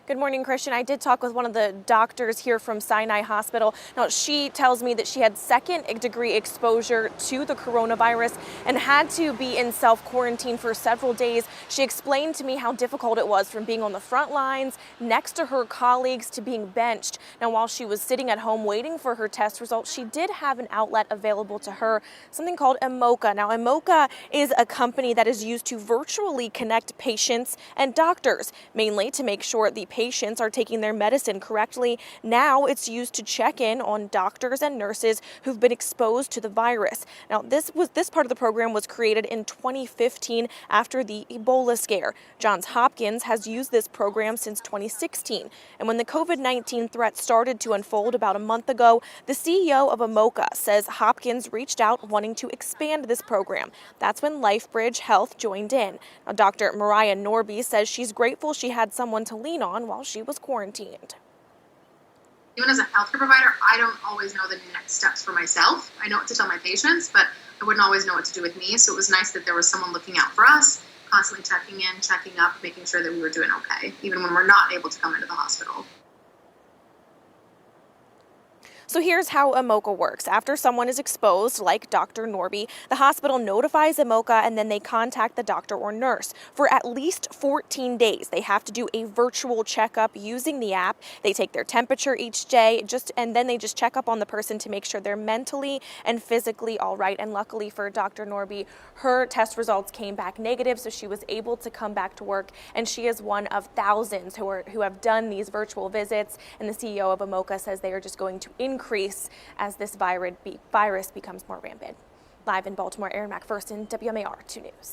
Good morning, Christian. I did talk with one of the doctors here from Sinai Hospital. Now, she tells me that she had second-degree exposure to the coronavirus and had to be in self-quarantine for several days. She explained to me how difficult it was from being on the front lines next to her colleagues to being benched. Now, while she was sitting at home waiting for her test results, she did have an outlet available to her, something called Omocha. Now, Omocha is a company that is used to virtually connect patients and doctors, mainly to make sure the patients are taking their medicine correctly. Now it's used to check in on doctors and nurses who've been exposed to the virus. Now, this part of the program was created in 2015 after the Ebola scare. Johns Hopkins has used this program since 2016. And when the COVID-19 threat started to unfold about a month ago, the CEO of Omocha says Hopkins reached out wanting to expand this program. That's when LifeBridge Health joined in. Now, Dr. Mariah Norby says she's grateful she had someone to lean on while she was quarantined. Even as a healthcare provider, I don't always know the next steps for myself. I know what to tell my patients, but I wouldn't always know what to do with me. So it was nice that there was someone looking out for us, constantly checking in, checking up, making sure that we were doing okay, even when we're not able to come into the hospital. So here's how Omocha works. After someone is exposed, like Dr. Norby, the hospital notifies Omocha and then they contact the doctor or nurse. For at least 14 days, they have to do a virtual checkup using the app. They take their temperature each day, and then they just check up on the person to make sure they're mentally and physically all right. And luckily for Dr. Norby, her test results came back negative, so she was able to come back to work. And she is one of thousands who have done these virtual visits. And the CEO of Omocha says they are just going to increase as this virus becomes more rampant. Live in Baltimore, Erin McPherson, WMAR 2 News.